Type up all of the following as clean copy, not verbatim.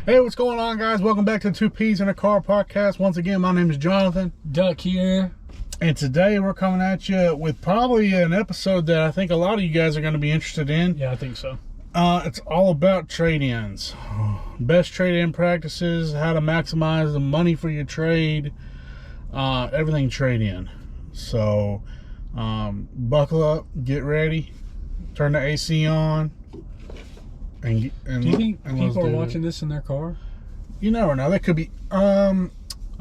Hey, what's going on, guys? Welcome back to Two Peas in a Car podcast. Once again, my name is Jonathan. Duck here. And today we're coming at you with probably an episode that I think a lot of you guys are going to be interested in. Yeah, I think so. It's all about trade-ins. Best trade-in practices, how to maximize the money for your trade, everything trade-in. So, buckle up, get ready, turn the AC on. Do you think people are watching this in their car? You never know. They could be, I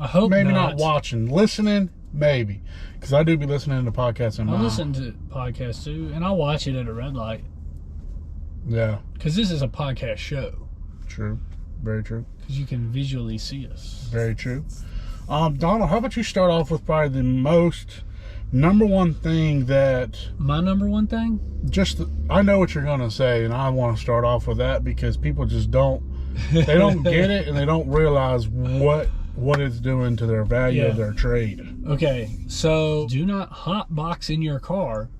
hope maybe not watching, listening, maybe. Because I do be listening to podcasts in I listen to podcasts too, and I watch it at a red light. Yeah. Because this is a podcast show. True. Very true. Because you can visually see us. Very true. Donald, how about you start off with probably the number one thing that... My number one thing? I know what you're going to say, and I want to start off with that because people just don't get it, and they don't realize what it's doing to their value of their trade. Okay, so do not hot box in your car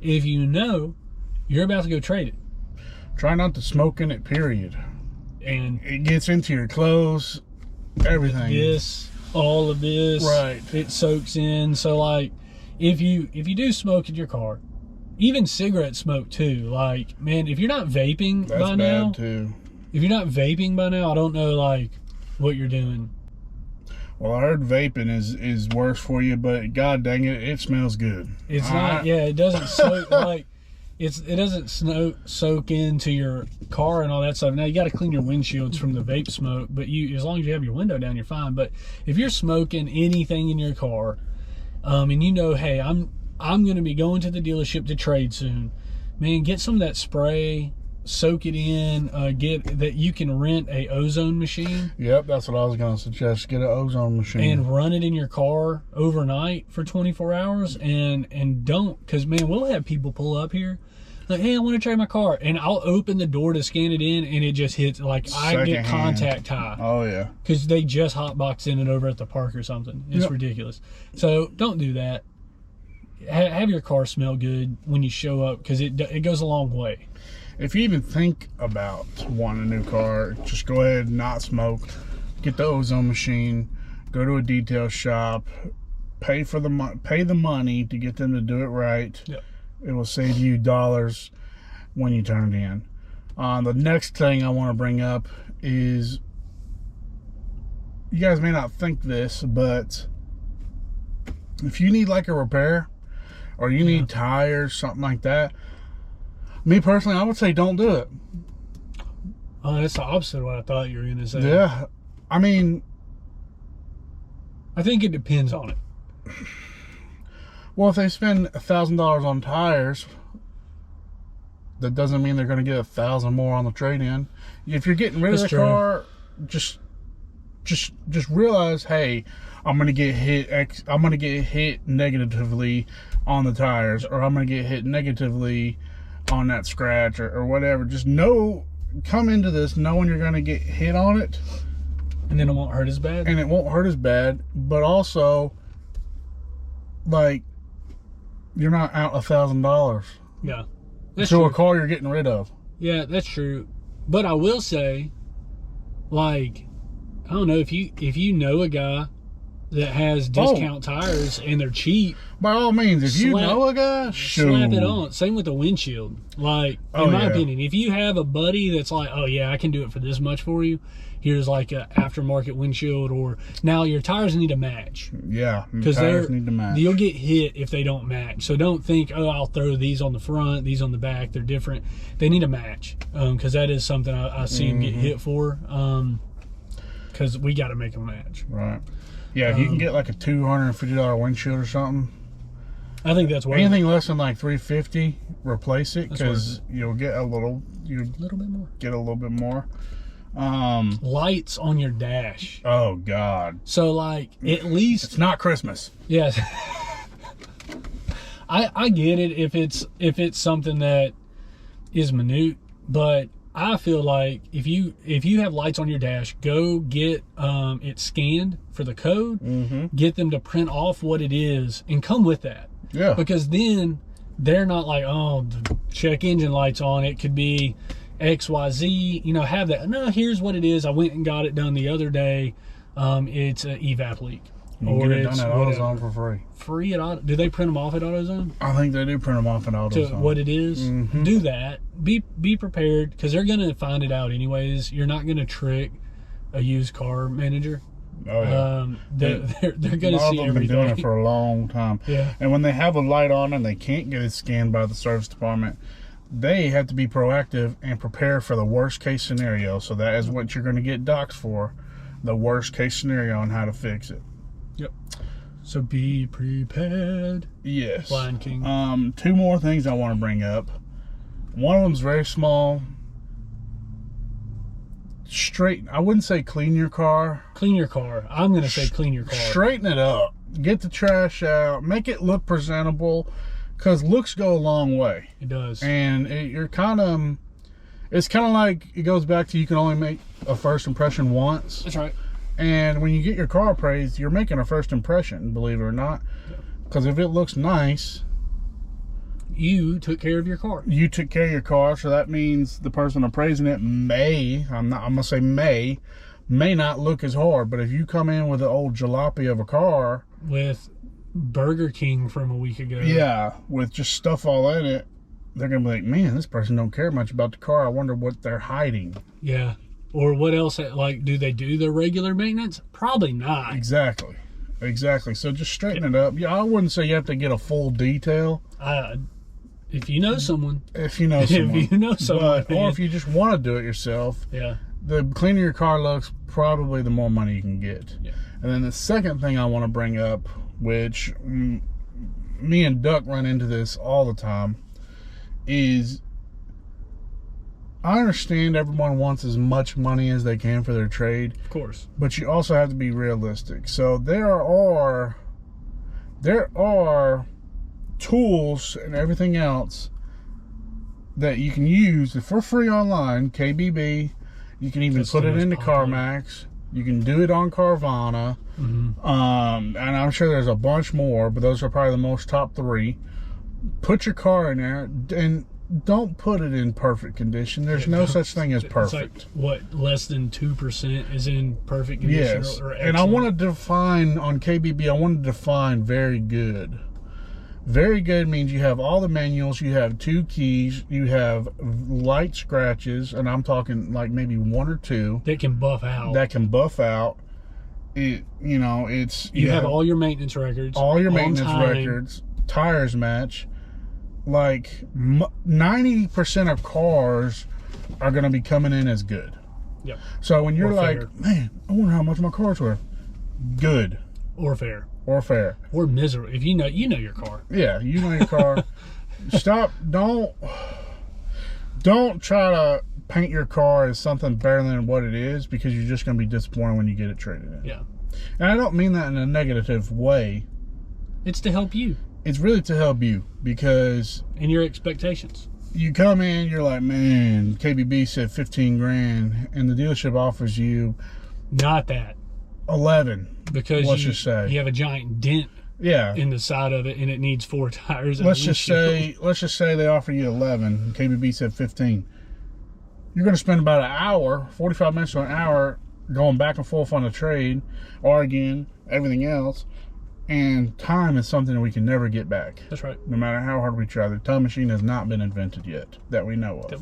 if you know you're about to go trade it. Try not to smoke in it, period. And it gets into your clothes, everything. All of this. Right. It soaks in. So, like, if you do smoke in your car, even cigarette smoke too, like, man, if you're not vaping by now, bad too. If you're not vaping by now, I don't know, like, what you're doing. Well, I heard vaping is worse for you, but god dang it, it smells good. It's not, it doesn't soak, like, it doesn't soak into your car and all that stuff. Now, you got to clean your windshields from the vape smoke, but as long as you have your window down, you're fine. But if you're smoking anything in your car, and you know, hey, I'm going to be going to the dealership to trade soon, man, get some of that spray, soak it in, get that you can rent a ozone machine. Yep, that's what I was going to suggest. Get an ozone machine and run it in your car overnight for 24 hours and don't, because man, we'll have people pull up here like, hey, I want to trade my car, and I'll open the door to scan it in, and it just hits, like, I get contact high. Oh yeah, because they just hotboxed in it over at the park or something. It's ridiculous. So don't do that. Have your car smell good when you show up, because it goes a long way. If you even think about wanting a new car, just go ahead and not smoke. Get the ozone machine. Go to a detail shop. Pay the money to get them to do it right. Yep. It will save you dollars when you turn it in. The next thing I want to bring up is, you guys may not think this, but if you need like a repair or you need tires, something like that, me personally, I would say don't do it. Oh, that's the opposite of what I thought you were going to say. Yeah. I mean, I think it depends on it. Well, if they spend $1,000 on tires, that doesn't mean they're going to get $1,000 more on the trade-in. If you're getting rid of the car, just realize, hey, I'm going to get hit. I'm going to get hit negatively on the tires, or I'm going to get hit negatively on that scratch, or whatever. Just come into this knowing you're going to get hit on it, and then it won't hurt as bad. And it won't hurt as bad, but also, like, you're not out $1,000. Yeah, that's true. A car you're getting rid of. Yeah, that's true. But I will say, like, I don't know, if you know a guy that has discount tires and they're cheap, by all means, if you know a guy, slap it on. Same with the windshield. Like, in my opinion, if you have a buddy that's like, oh yeah, I can do it for this much for you, here's like a aftermarket windshield, or now your tires need to match. Yeah, because tires need to match. You'll get hit if they don't match. So don't think, oh, I'll throw these on the front, these on the back. They're different. They need to match, because that is something I see them get hit for. Because we got to make them match. Right. Yeah, if you can get like a $250 windshield or something, I think that's worth it. Anything less than like $350, replace it, because you'll get a little bit more. Get a little bit more. Lights on your dash. Oh God. So, like, at least it's not Christmas. Yes. I get it if it's something that is minute, but I feel like if you have lights on your dash, go get it scanned for the code. Get them to print off what it is and come with that. Yeah. Because then they're not like, oh, the check engine light's on. It could be XYZ, you know, have that. No, here's what it is. I went and got it done the other day. It's an evap leak. You can get it done at AutoZone for free. Free at Auto? Do they print them off at AutoZone? I think they do print them off at AutoZone. To what it is? Mm-hmm. Do that. Be prepared, because they're going to find it out anyways. You're not going to trick a used car manager. Oh, yeah. They're going to see everything. Been doing it for a long time. Yeah. And when they have a light on and they can't get it scanned by the service department, they have to be proactive and prepare for the worst case scenario. So that is what you're going to get docs for, the worst case scenario on how to fix it. Yep. So be prepared. Yes. Blind King. 2 more things I want to bring up. One of them's very small. I wouldn't say clean your car. Clean your car. I'm going to say clean your car. Straighten it up. Get the trash out. Make it look presentable, because looks go a long way. It does. And it's kind of like, it goes back to, you can only make a first impression once. That's right. And when you get your car appraised, you're making a first impression, believe it or not. Because if it looks nice, you took care of your car. You took care of your car, so that means the person appraising it I'm gonna say may not look as hard. But if you come in with an old jalopy of a car with Burger King from a week ago, yeah, with just stuff all in it, they're gonna be like, man, this person don't care much about the car. I wonder what they're hiding. Yeah. Or what else? Like, do they do their regular maintenance? Probably not. Exactly. So just straighten it up. Yeah, I wouldn't say you have to get a full detail. If you know someone. If you know someone. Or if you just want to do it yourself. Yeah. The cleaner your car looks, probably the more money you can get. Yeah. And then the second thing I want to bring up, which me and Duck run into this all the time, is I understand everyone wants as much money as they can for their trade. Of course. But you also have to be realistic. So there are tools and everything else that you can use for free online. KBB. You can even put it into CarMax. You can do it on Carvana. Mm-hmm. And I'm sure there's a bunch more, but those are probably the most top 3. Put your car in there and don't put it in perfect condition. There's no such thing as perfect. It's like, what, less than 2% is in perfect condition? Yes. Or and I want to define on KBB, I want to define very good. Very good means you have all the manuals, you have 2 keys, you have light scratches, and I'm talking like maybe 1 or 2 that can buff out. It, you know, it's you have all your maintenance records, records, tires match. Like 90% of cars are going to be coming in as good. Yep. So when you're like, fair. man, I wonder how much my car's worth. Good. Or fair. Or miserable. If you know your car. Yeah, you know your car. Stop. Don't try to paint your car as something better than what it is, because you're just going to be disappointed when you get it traded in. Yeah. And I don't mean that in a negative way. It's to help you. It's really to help you, because and your expectations. You come in, you're like, man, KBB said 15 grand, and the dealership offers you not that 11. Because let's just say you have a giant dent. Yeah. In the side of it, and it needs 4 tires. And let's just say they offer you 11. KBB said 15. You're going to spend about an hour, 45 minutes to an hour, going back and forth on the trade, arguing, everything else. And time is something that we can never get back. That's right. No matter how hard we try. The time machine has not been invented yet that we know of.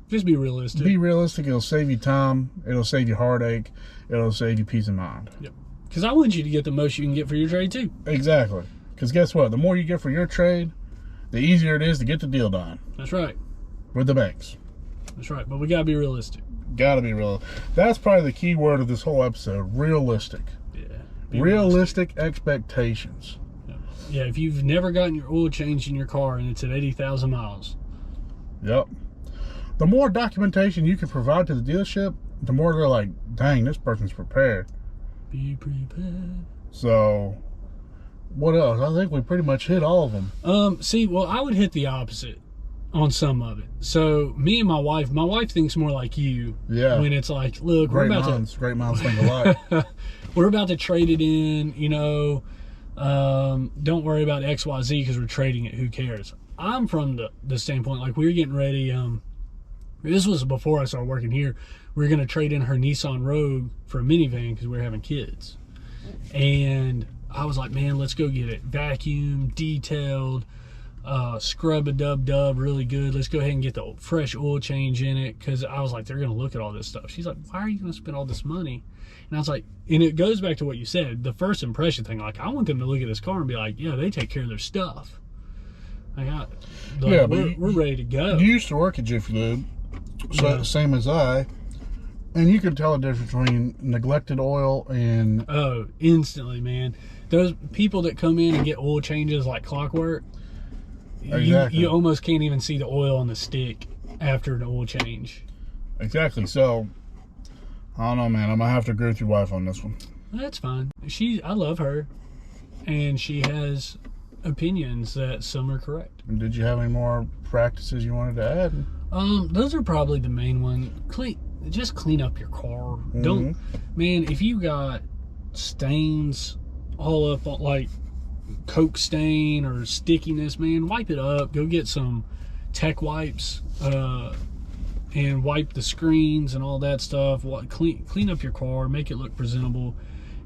Just be realistic. Be realistic. It'll save you time. It'll save you heartache. It'll save you peace of mind. Yep. Because I want you to get the most you can get for your trade too. Exactly. Because guess what? The more you get for your trade, the easier it is to get the deal done. That's right. With the banks. That's right. But we got to be realistic. Got to be real. That's probably the key word of this whole episode. Realistic. Yeah. Realistic expectations. Yeah. If you've never gotten your oil changed in your car and it's at 80,000 miles. Yep. The more documentation you can provide to the dealership, the more they're like, dang, this person's prepared. Be prepared. So, what else? I think we pretty much hit all of them. I would hit the opposite on some of it. So, me and my wife thinks more like you. Yeah. When it's like, look, great minds think alike. We're about to trade it in, you know, don't worry about XYZ because we're trading it, who cares? I'm from the standpoint, like, we were getting ready, This was before I started working here. We were going to trade in her Nissan Rogue for a minivan because we were having kids. And I was like, man, let's go get it vacuum, detailed, scrub a dub really good. Let's go ahead and get the fresh oil change in it, because I was like, they're going to look at all this stuff. She's like, why are you going to spend all this money? And I was like, and it goes back to what you said, the first impression thing. Like, I want them to look at this car and be like, yeah, they take care of their stuff. We're ready to go. You used to work at Jiffy Lube, so same as I, and you could tell the difference between neglected oil and... Oh, instantly, man. Those people that come in and get oil changes like clockwork, exactly. you almost can't even see the oil on the stick after an oil change. Exactly. So, I don't know, man. I'm going to have to agree with your wife on this one. That's fine. I love her, and she has opinions that some are correct. And did you have any more practices you wanted to add? Those are probably the main one. Just clean up your car. Don't, man, if you got stains all up on, like Coke stain or stickiness, man, wipe it up. Go get some tech wipes and wipe the screens and all that stuff. Clean up your car, make it look presentable.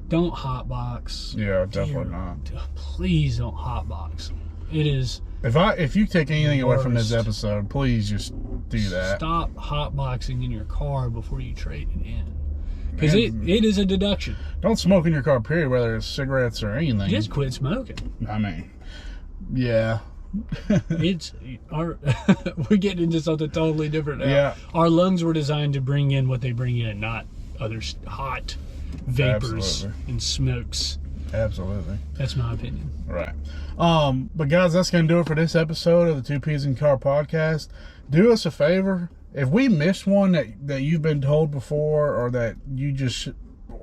Don't hotbox. Yeah, definitely not. Please don't hotbox. It is. If you take anything away from this episode, please just do that. Stop hotboxing in your car before you trade it in, because it is a deduction. Don't smoke in your car, period, whether it's cigarettes or anything. Just quit smoking. I mean, yeah. We're getting into something totally different now. Yeah. Our lungs were designed to bring in what they bring in, not other hot vapors and smokes. Absolutely. That's my opinion. Right. But guys, that's going to do it for this episode of the Two Peas in Car podcast. Do us a favor. If we missed one that you've been told before, or that you just,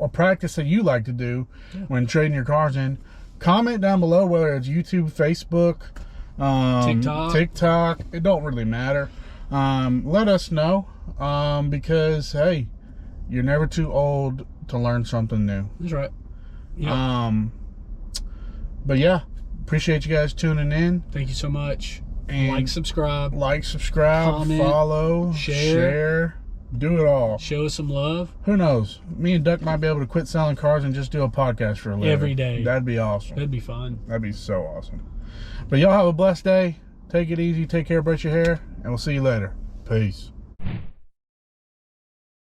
a practice that you like to do when trading your cars in, comment down below, whether it's YouTube, Facebook, TikTok. It don't really matter. Let us know, because, hey, you're never too old to learn something new. That's right. Yeah. But yeah, appreciate you guys tuning in. Thank you so much. And like, subscribe, comment, follow, share, do it all. Show us some love. Who knows? Me and Duck might be able to quit selling cars and just do a podcast for a living. Every day. That'd be awesome. That'd be fun. That'd be so awesome. But y'all have a blessed day. Take it easy. Take care. Brush your hair. And we'll see you later. Peace.